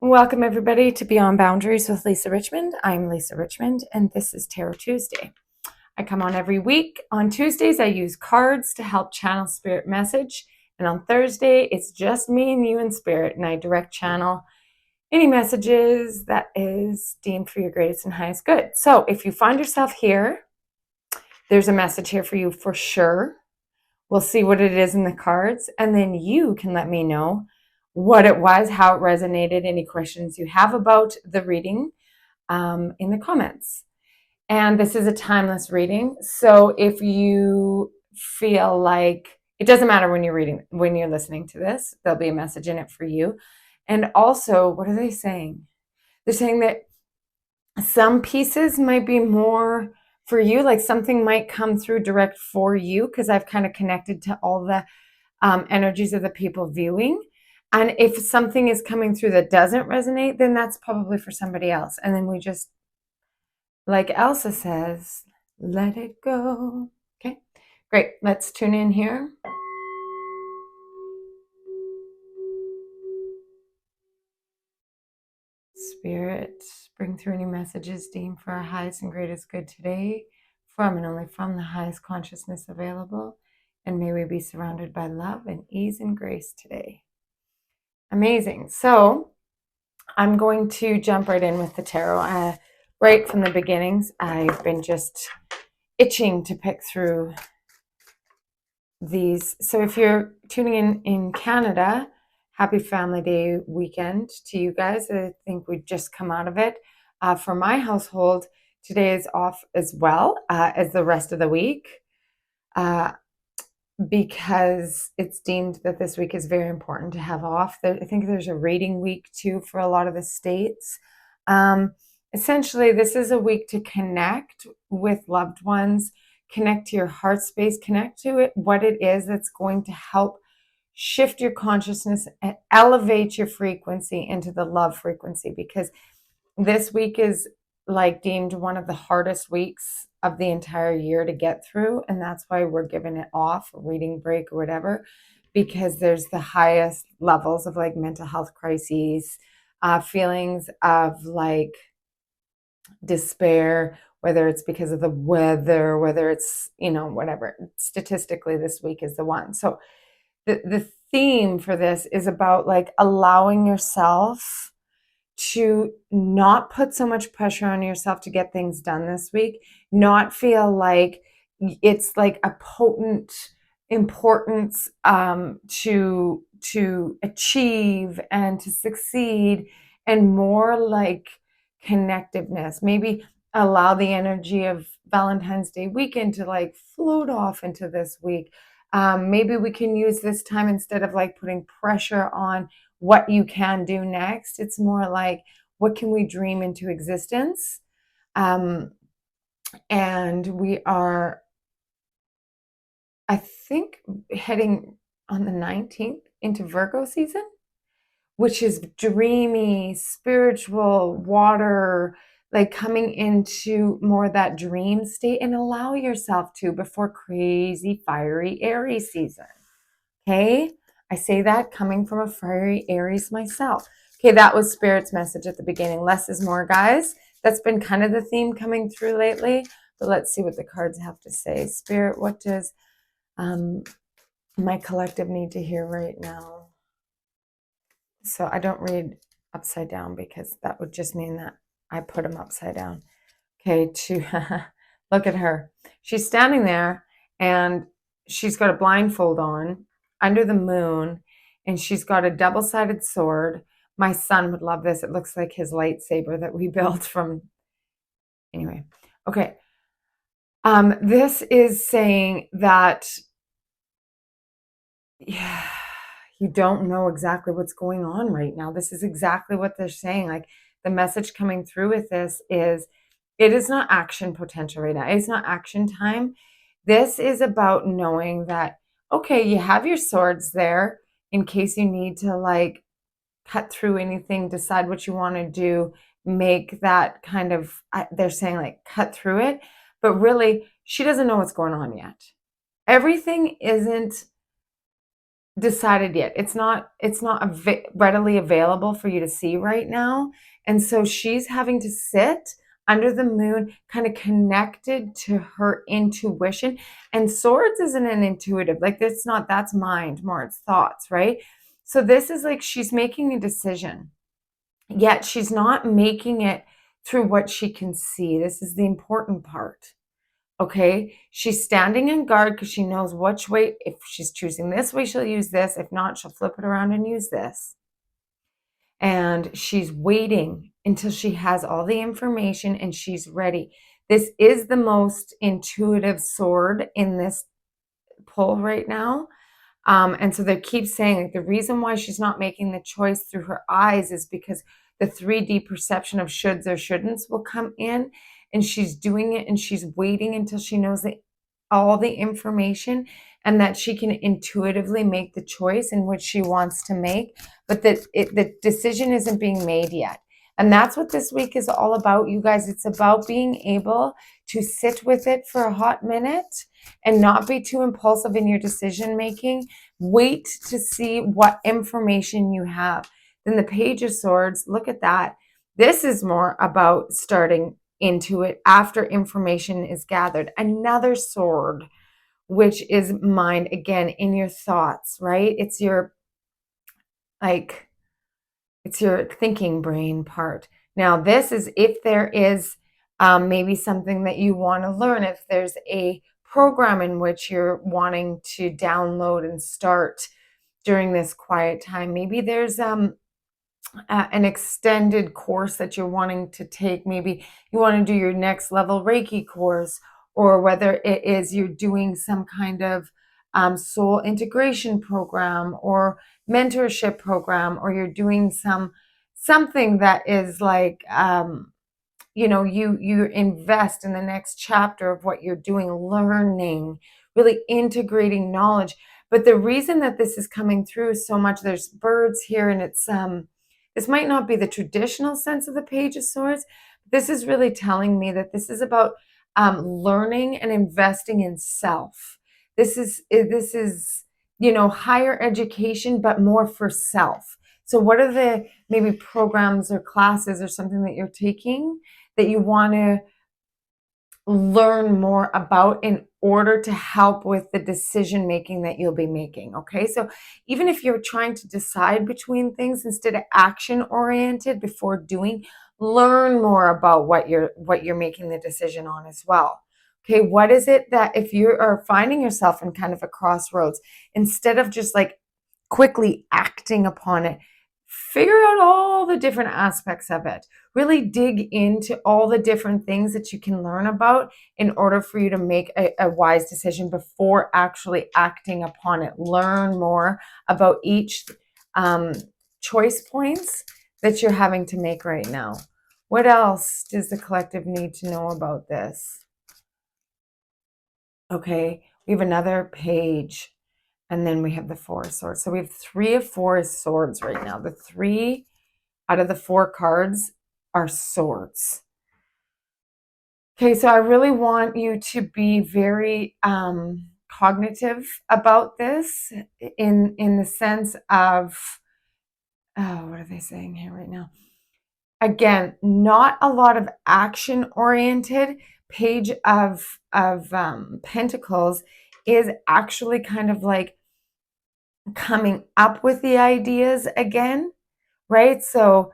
Welcome, everybody, to Beyond Boundaries with Lisa Richmond. I'm Lisa Richmond, and this is Tarot Tuesday. I come on every week. On Tuesdays, I use cards to help channel spirit message. And on Thursday, it's just me and you and spirit, and I direct channel any messages that is deemed for your greatest and highest good. So if you find yourself here, there's a message here for you for sure. We'll see what it is in the cards, and then you can let me know what it was, how it resonated, any questions you have about the reading in the comments. And this is a timeless reading, so if you feel like it doesn't matter when you're listening to this, there'll be a message in it for you. And also, what are they saying? They're saying that some pieces might be more for you, like something might come through direct for you, because I've kind of connected to all the energies of the people viewing. And if something is coming through that doesn't resonate, then that's probably for somebody else. And then we just, like Elsa says, let it go. Okay, great. Let's tune in here. Spirit, bring through any messages deemed for our highest and greatest good today, from and only from the highest consciousness available. And may we be surrounded by love and ease and grace today. Amazing. So I'm going to jump right in with the tarot. Right from the beginnings, I've been just itching to pick through these. So if you're tuning in Canada, happy Family Day weekend to you guys. I think we've just come out of it. For my household, today is off as well as the rest of the week. Because it's deemed that this week is very important to have off. I think there's a reading week too for a lot of the states. Essentially, this is a week to connect with loved ones, connect to your heart space, connect to it, what it is that's going to help shift your consciousness and elevate your frequency into the love frequency, because this week is like deemed one of the hardest weeks of the entire year to get through, and that's why we're giving it off, a reading break or whatever, because there's the highest levels of like mental health crises, feelings of like despair, whether it's because of the weather, whether it's, whatever. Statistically, this week is the one. So the theme for this is about like allowing yourself to not put so much pressure on yourself to get things done this week, not feel like it's like a potent importance to achieve and to succeed, and more like connectiveness. Maybe allow the energy of Valentine's Day weekend to like float off into this week. Maybe we can use this time, instead of like putting pressure on what you can do next, it's more like, what can we dream into existence? And we are, I think, heading on the 19th into Virgo season, which is dreamy, spiritual, water, like coming into more that dream state, and allow yourself to before crazy, fiery Aries season. Okay? I say that coming from a fiery Aries myself. Okay, that was Spirit's message at the beginning. Less is more, guys. That's been kind of the theme coming through lately. But let's see what the cards have to say. Spirit, what does my collective need to hear right now? So I don't read upside down, because that would just mean that I put them upside down. Okay, look at her. She's standing there, and she's got a blindfold on under the moon, and she's got a double-sided sword. My son would love this. It looks like his lightsaber that we built from... Anyway, okay. This is saying that you don't know exactly what's going on right now. This is exactly what they're saying. Like, the message coming through with this is, it is not action potential right now. It's not action time. This is about knowing that, okay, you have your swords there in case you need to like cut through anything, decide what you want to do, make that kind of, they're saying like cut through it. But really, she doesn't know what's going on yet. Everything isn't decided yet. It's not readily available for you to see right now. And so she's having to sit under the moon, kind of connected to her intuition. And swords isn't an intuitive, like it's not, that's mind more, it's thoughts, right? So this is like she's making a decision, yet she's not making it through what she can see. This is the important part. Okay, she's standing in guard because she knows which way, if she's choosing this way, she'll use this. If not, she'll flip it around and use this. And she's waiting until she has all the information and she's ready. This is the most intuitive sword in this pull right now. And so they keep saying like the reason why she's not making the choice through her eyes is because the 3D perception of shoulds or shouldn'ts will come in, and she's doing it and she's waiting until she knows all the information and that she can intuitively make the choice in which she wants to make, but that the decision isn't being made yet. And that's what this week is all about, you guys. It's about being able to sit with it for a hot minute and not be too impulsive in your decision making. Wait to see what information you have. Then the Page of Swords, look at that. This is more about starting into it after information is gathered. Another sword, which is mind, again, in your thoughts, right? It's your thinking brain part. Now, this is if there is maybe something that you want to learn, if there's a program in which you're wanting to download and start during this quiet time. Maybe there's an extended course that you're wanting to take. Maybe you want to do your next level Reiki course, or whether it is you're doing some kind of soul integration program or mentorship program, or you're doing something that is like you invest in the next chapter of what you're doing, learning, really integrating knowledge. But the reason that this is coming through so much, there's birds here, and it's this might not be the traditional sense of the Page of Swords. This is really telling me that this is about learning and investing in self. This is higher education, but more for self. So what are the maybe programs or classes or something that you're taking that you want to learn more about in order to help with the decision making that you'll be making? Okay, so even if you're trying to decide between things instead of action oriented before doing, learn more about what you're making the decision on as well. Okay, what is it that if you are finding yourself in kind of a crossroads, instead of just like quickly acting upon it, figure out all the different aspects of it. Really dig into all the different things that you can learn about in order for you to make a wise decision before actually acting upon it. Learn more about each choice points that you're having to make right now. What else does the collective need to know about this? Okay, we have another page, and then we have the Four of Swords. So we have 3 of 4 swords right now. The 3 out of the 4 cards are swords. Okay, so I really want you to be very cognitive about this in the sense of, what are they saying here right now? Again, not a lot of action oriented. Page of Pentacles is actually kind of like coming up with the ideas again, right? So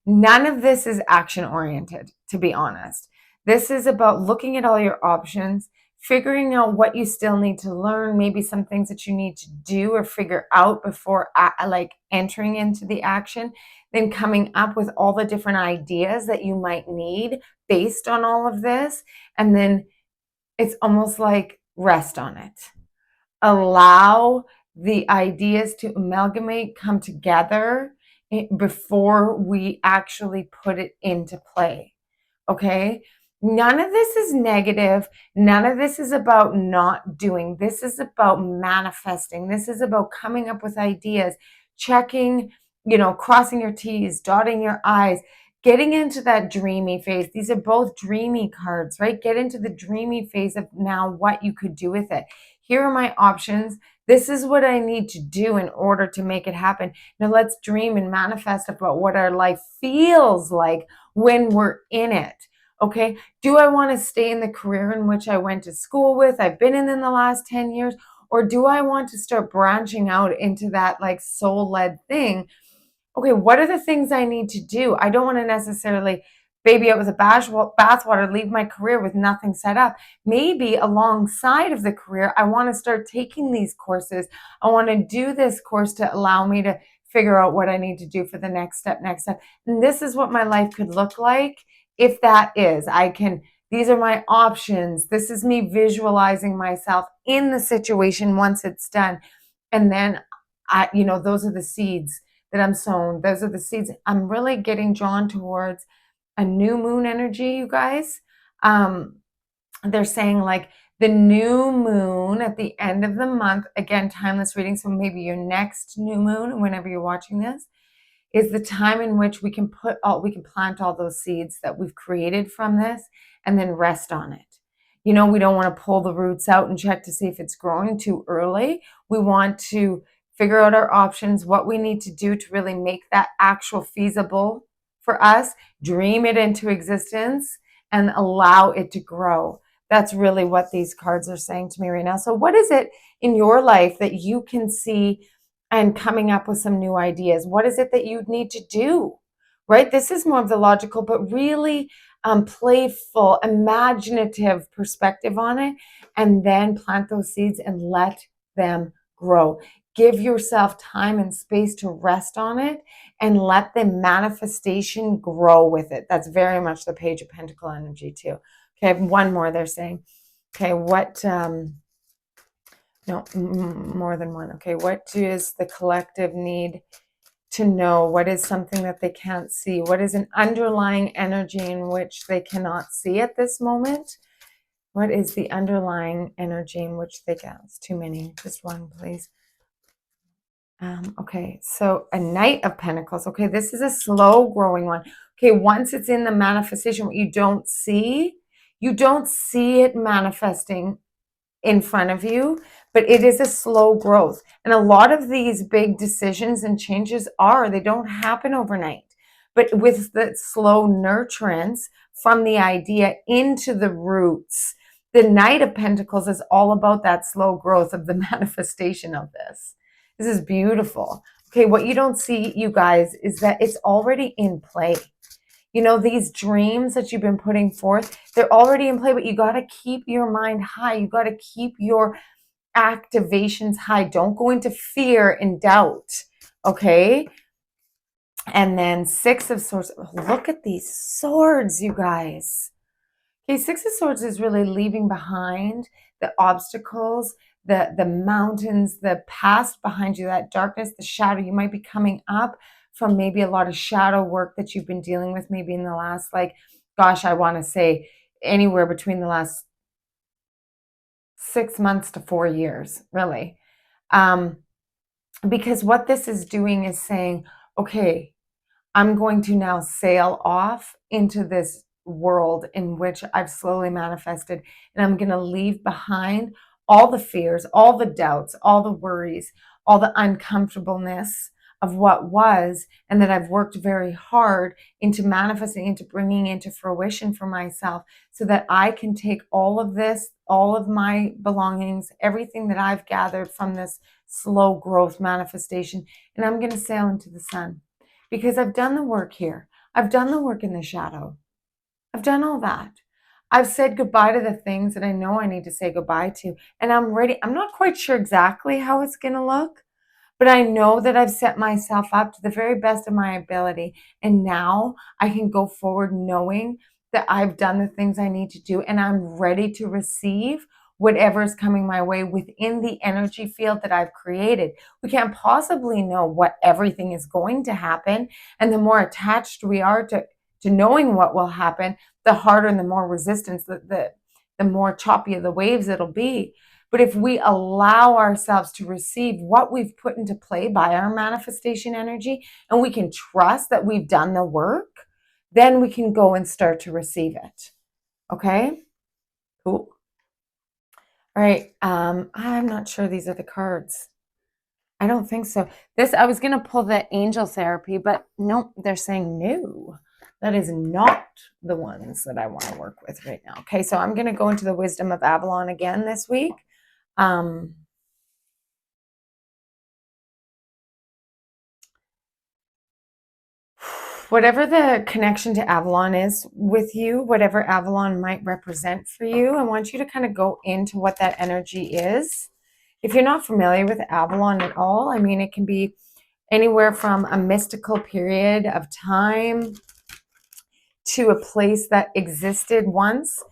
none of this is action oriented, to be honest. This is about looking at all your options, figuring out what you still need to learn, maybe some things that you need to do or figure out before like entering into the action, then coming up with all the different ideas that you might need based on all of this. And then it's almost like rest on it. Allow the ideas to amalgamate, come together before we actually put it into play. Okay? None of this is negative. None of this is about not doing. This is about manifesting. This is about coming up with ideas, checking, crossing your T's, dotting your I's, getting into that dreamy phase. These are both dreamy cards, right? Get into the dreamy phase of now what you could do with it. Here are my options. This is what I need to do in order to make it happen. Now let's dream and manifest about what our life feels like when we're in it. Okay. Do I want to stay in the career in which I went to school with, I've been in the last 10 years? Or do I want to start branching out into that like soul-led thing? Okay, what are the things I need to do? I don't want to necessarily baby out with a bathwater, leave my career with nothing set up. Maybe alongside of the career, I want to start taking these courses. I want to do this course to allow me to figure out what I need to do for the next step. And this is what my life could look like if that is. These are my options. This is me visualizing myself in the situation once it's done. And then those are the seeds that I'm sown. Those are the seeds. I'm really getting drawn towards a new moon energy, you guys. They're saying like the new moon at the end of the month, again, timeless reading. So maybe your next new moon, whenever you're watching this, is the time in which we can plant all those seeds that we've created from this and then rest on it. We don't want to pull the roots out and check to see if it's growing too early. We want to figure out our options, what we need to do to really make that actual feasible for us, dream it into existence, and allow it to grow. That's really what these cards are saying to me right now. So what is it in your life that you can see and coming up with some new ideas? What is it that you need to do, right? This is more of the logical, but really playful, imaginative perspective on it, and then plant those seeds and let them grow. Give yourself time and space to rest on it and let the manifestation grow with it. That's very much the Page of Pentacle energy too. Okay, I have one more they're saying. Okay, no, more than one. Okay, what does the collective need to know? What is something that they can't see? What is an underlying energy in which they cannot see at this moment? What is the underlying energy in which they can't? It's too many. Just one, please. Okay, so a Knight of Pentacles. Okay, this is a slow growing one. Okay, once it's in the manifestation, what you don't see it manifesting in front of you, but it is a slow growth. And a lot of these big decisions and changes they don't happen overnight. But with the slow nurturance from the idea into the roots, the Knight of Pentacles is all about that slow growth of the manifestation of this. This is beautiful. Okay, what you don't see, you guys, is that it's already in play. These dreams that you've been putting forth, they're already in play, but you got to keep your mind high. You got to keep your activations high. Don't go into fear and doubt. Okay. And then Six of Swords. Look at these swords, you guys. Okay, Six of Swords is really leaving behind the obstacles, the mountains, the past behind you, that darkness, the shadow. You might be coming up from maybe a lot of shadow work that you've been dealing with maybe in the last, I want to say anywhere between the last 6 months to 4 years, really. Because what this is doing is saying, okay, I'm going to now sail off into this world in which I've slowly manifested, and I'm going to leave behind all the fears, all the doubts, all the worries, all the uncomfortableness of what was, and that I've worked very hard into manifesting, into bringing into fruition for myself, so that I can take all of this, all of my belongings, everything that I've gathered from this slow growth manifestation, and I'm going to sail into the sun. Because I've done the work here. I've done the work in the shadow. I've done all that. I've said goodbye to the things that I know I need to say goodbye to. And I'm ready. I'm not quite sure exactly how it's going to look, but I know that I've set myself up to the very best of my ability. And now I can go forward knowing that I've done the things I need to do, and I'm ready to receive whatever is coming my way within the energy field that I've created. We can't possibly know what everything is going to happen. And the more attached we are to knowing what will happen, the harder and the more resistance, the more choppy the waves it'll be. But if we allow ourselves to receive what we've put into play by our manifestation energy, and we can trust that we've done the work, then we can go and start to receive it. Okay? Cool. All right. I'm not sure these are the cards. I don't think so. I was going to pull the angel therapy, but nope, they're saying no. That is not the ones that I want to work with right now. Okay, so I'm going to go into the wisdom of Avalon again this week. Whatever the connection to Avalon is with you, whatever Avalon might represent for you, I want you to kind of go into what that energy is. If you're not familiar with Avalon at all, I mean, it can be anywhere from a mystical period of time to a place that existed once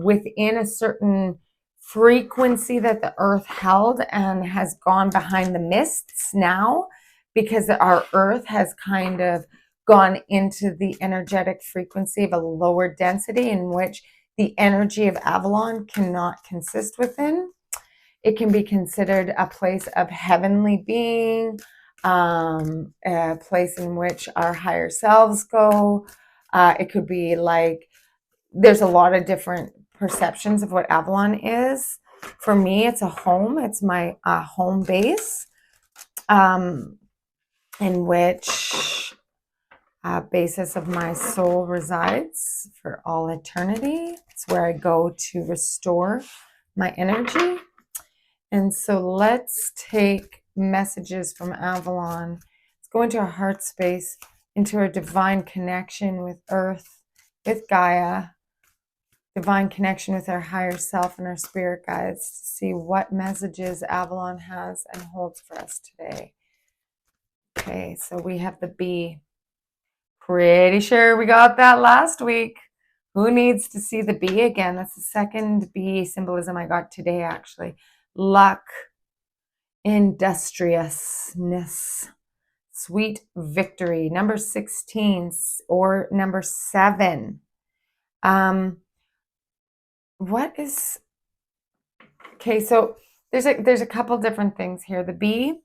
within a certain frequency that the earth held and has gone behind the mists now because our earth has kind of gone into the energetic frequency of a lower density in which the energy of Avalon cannot consist within. It can be considered a place of heavenly being, a place in which our higher selves go. It could be like, there's a lot of different perceptions of what Avalon is. For me, it's a home. It's my home base, in which basis of my soul resides for all eternity. It's where I go to restore my energy. And so let's take messages from Avalon. Let's go into our heart space, into our divine connection with Earth, with Gaia, divine connection with our higher self and our spirit guides to see what messages Avalon has and holds for us today. Okay, so we have the bee. Pretty sure we got that last week. Who needs to see the bee again? That's the second bee symbolism I got today, actually. Luck, industriousness, sweet victory, number 16 or number 7. What is, okay, so there's a couple different things here. The bee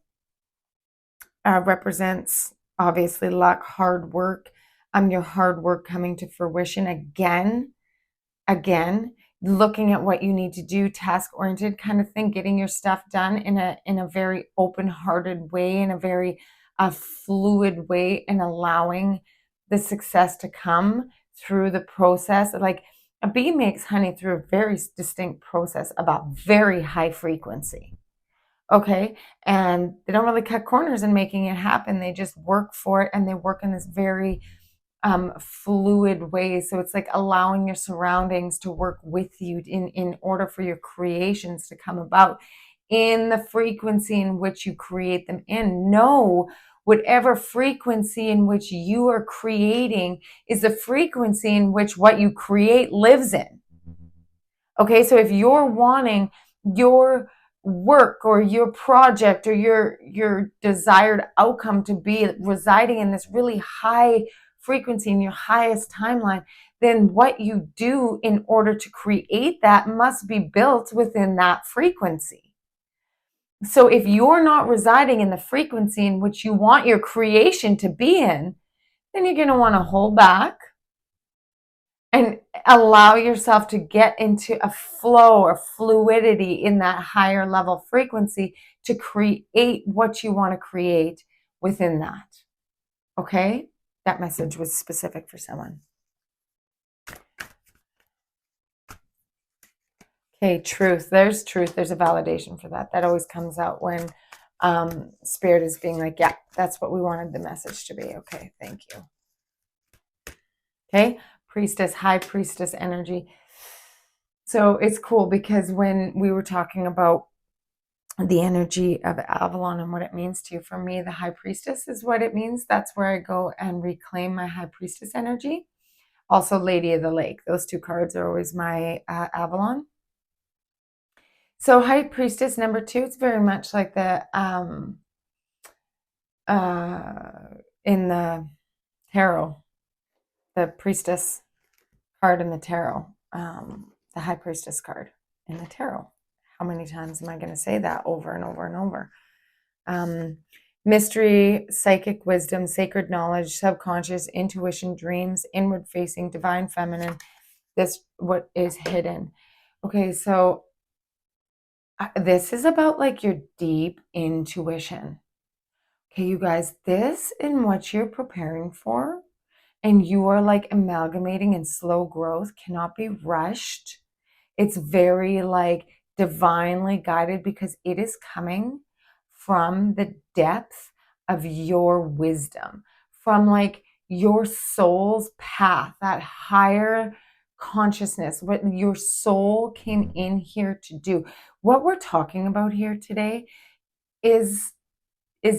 represents obviously luck, hard work, your hard work coming to fruition again, looking at what you need to do, task oriented kind of thing, getting your stuff done in a very open-hearted way, in a very fluid way, and allowing the success to come through the process. Like a bee makes honey through a very distinct process about very high frequency. Okay. And they don't really cut corners in making it happen. They just work for it, and they work in this very fluid way. So it's like allowing your surroundings to work with you in order for your creations to come about in the frequency in which you create them in. No, whatever frequency in which you are creating is the frequency in which what you create lives in. Okay, so if you're wanting your work or your project or your desired outcome to be residing in this really high frequency in your highest timeline, then what you do in order to create that must be built within that frequency. So if you're not residing in the frequency in which you want your creation to be in, then you're going to want to hold back and allow yourself to get into a flow or fluidity in that higher level frequency to create what you want to create within that. Okay? That message was specific for someone. Okay, truth. There's truth. There's a validation for that. That always comes out when spirit is being like, yeah, that's what we wanted the message to be. Okay, thank you. Okay, priestess, high priestess energy. So it's cool because when we were talking about the energy of Avalon and what it means to you, for me, the high priestess is what it means. That's where I go and reclaim my high priestess energy. Also, Lady of the Lake. Those two cards are always my Avalon. So high priestess number 2, it's very much like the in the tarot, the priestess card in the tarot, the high priestess card in the tarot. How many times am I going to say that over and over and over? Mystery, psychic wisdom, sacred knowledge, subconscious, intuition, dreams, inward facing, divine feminine. This what is hidden. Okay, so This is about like your deep intuition. Okay, you guys, this and what you're preparing for, and you are like amalgamating in slow growth, cannot be rushed. It's very like divinely guided because it is coming from the depth of your wisdom, from like your soul's path, that higher consciousness, what your soul came in here to do. What we're talking about here today is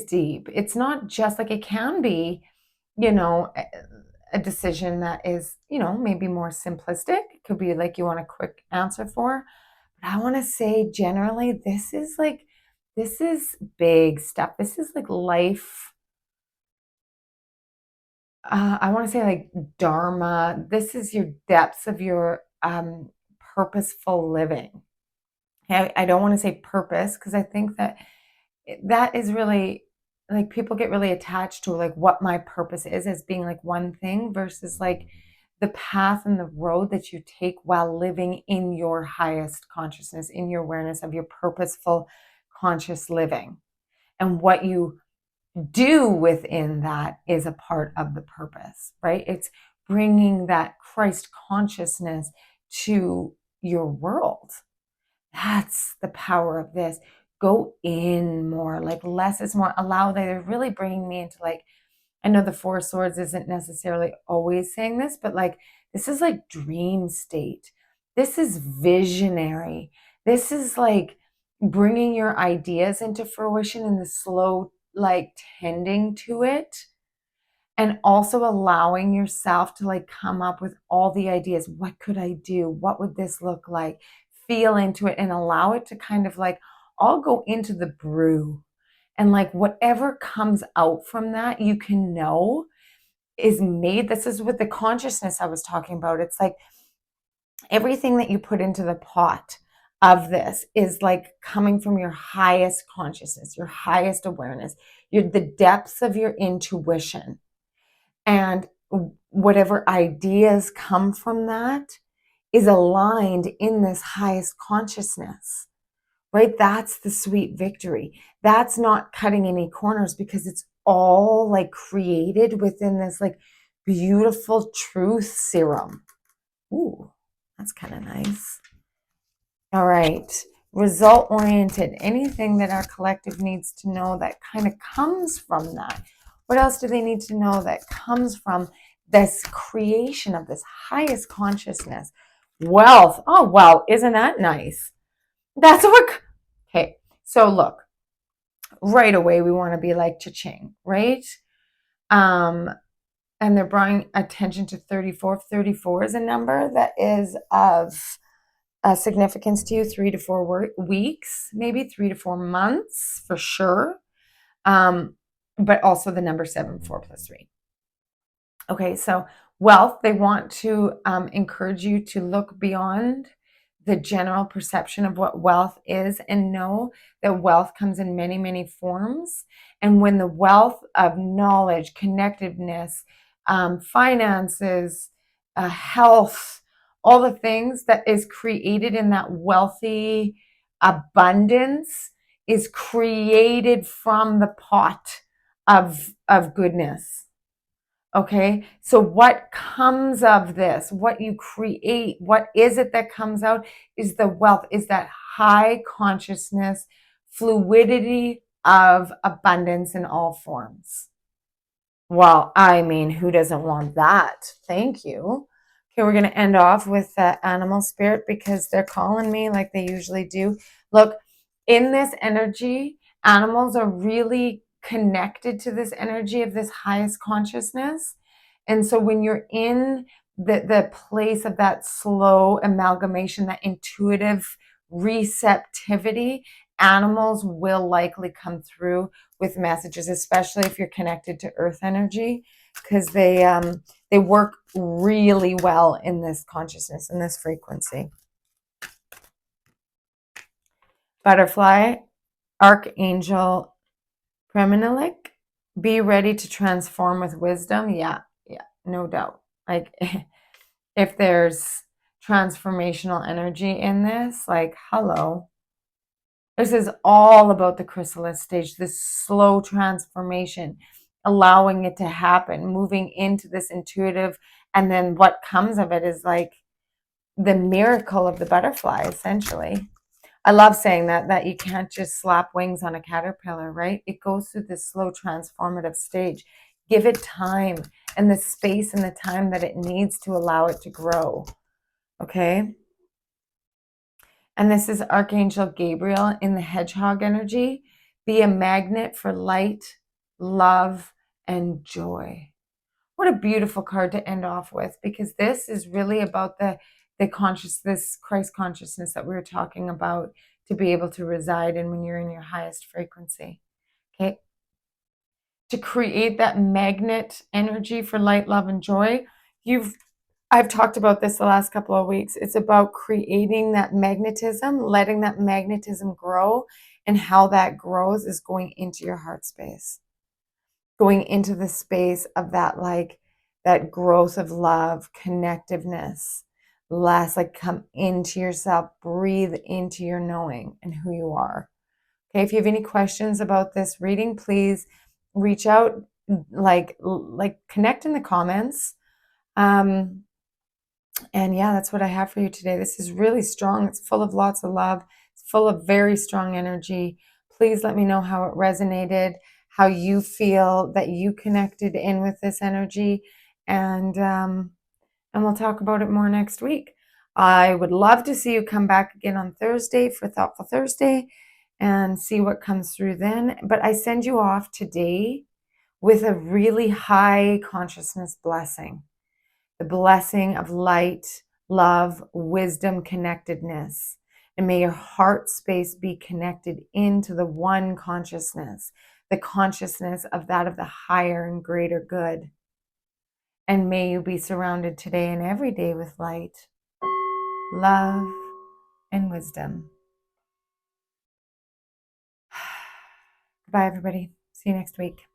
deep. It's not just like it can be, you know, a decision that is, maybe more simplistic. It could be like you want a quick answer for. But I want to say generally, this is big stuff. This is like life. I want to say like dharma. This is your depths of your purposeful living. I don't want to say purpose because I think that that is really like people get really attached to like what my purpose is as being like one thing versus like the path and the road that you take while living in your highest consciousness, in your awareness of your purposeful conscious living. And what you do within that is a part of the purpose, right? It's bringing that Christ consciousness to your world. That's the power of this. Go in more, like less is more. Allow that. They're really bringing me into like, I know the Four Swords isn't necessarily always saying this, but like, this is like dream state. This is visionary. This is like bringing your ideas into fruition in the slow, like tending to it and also allowing yourself to like come up with all the ideas. What could I do? What would this look like? Feel into it and allow it to kind of like all go into the brew. And like whatever comes out from that, you can know is made. This is with the consciousness I was talking about. It's like everything that you put into the pot of this is like coming from your highest consciousness, your highest awareness, the depths of your intuition. And whatever ideas come from that is aligned in this highest consciousness, right? That's the sweet victory. That's not cutting any corners because it's all like created within this like beautiful truth serum. Ooh, that's kind of nice. All right. Result oriented. Anything that our collective needs to know that kind of comes from that. What else do they need to know that comes from this creation of this highest consciousness? Wealth. Oh, wow. Isn't that nice? That's what. Okay. So look, right away, we want to be like cha-ching, right? Um, and they're drawing attention to 34. 34 is a number that is of significance to you, 3 to 4 weeks, maybe 3 to 4 months for sure. But also the number 7, 4 plus 3. Okay, so wealth, they want to encourage you to look beyond the general perception of what wealth is and know that wealth comes in many, many forms. And when the wealth of knowledge, connectedness, finances, health, all the things that is created in that wealthy abundance is created from the pot of goodness. Okay, so what comes of this, what you create, what is it that comes out is the wealth, is that high consciousness, fluidity of abundance in all forms. Well, I mean, who doesn't want that? Thank you. Okay, we're going to end off with animal spirit because they're calling me like they usually do. Look, in this energy, animals are really connected to this energy of this highest consciousness. And so when you're in the place of that slow amalgamation, that intuitive receptivity, animals will likely come through with messages, especially if you're connected to earth energy, because they work really well in this consciousness, in this frequency. Butterfly, Archangel Preminelik, be ready to transform with wisdom. Yeah, no doubt. Like if there's transformational energy in this, like hello, This is all about the chrysalis stage, this slow transformation, allowing it to happen, moving into this intuitive. And then what comes of it is like the miracle of the butterfly, essentially. I love saying that you can't just slap wings on a caterpillar, right? It goes through this slow transformative stage. Give it time and the space and the time that it needs to allow it to grow. Okay? And this is Archangel Gabriel in the hedgehog energy. Be a magnet for light, love, and joy. What a beautiful card to end off with, because this is really about the consciousness, Christ consciousness that we were talking about, to be able to reside in when you're in your highest frequency. Okay. To create that magnet energy for light, love, and joy, I've talked about this the last couple of weeks. It's about creating that magnetism, letting that magnetism grow, and how that grows is going into your heart space, going into the space of that, like that growth of love, connectiveness, less like come into yourself, breathe into your knowing and who you are. Okay, if you have any questions about this reading, please reach out, like connect in the comments. And yeah, that's what I have for you today. This is really strong. It's full of lots of love. It's full of very strong energy. Please let me know how it resonated, how you feel that you connected in with this energy, and we'll talk about it more next week. I would love to see you come back again on Thursday for Thoughtful Thursday and see what comes through then. But I send you off today with a really high consciousness blessing. The blessing of light, love, wisdom, connectedness. And may your heart space be connected into the one consciousness, the consciousness of that of the higher and greater good. And may you be surrounded today and every day with light, love, and wisdom. Goodbye, everybody. See you next week.